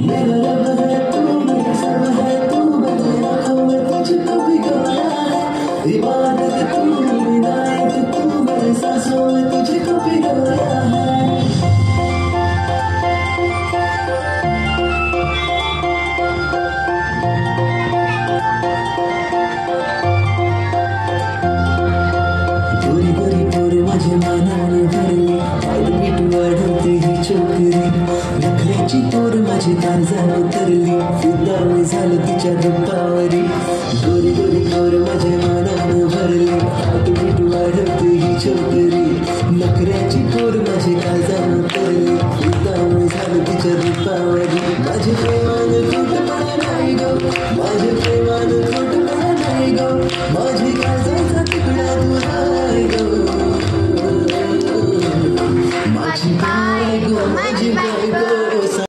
मेरा रब है तू, मेरा सब है तू, मेरी आँखों में तुझको भिगोया है। इबादत तू, विनायत तू, मेरे सांसों में तुझको भिगोया है। गोरी गोरी पोर माझे मानाने भरली, पायदबीट वाढवते ही छोकरी, नखऱ्याची पोर माझी काळजात उतरली, फिदा मी झालो तिच्या रूपावरी। गोरी गोरी पोर माझे मानाने भरली, पायदबीट वाढवते ही छोकरी, नखऱ्याची पोर माझी काळजात उतरली, फिदा मी झालो तिच्या रूपावरी। माझे प्रेम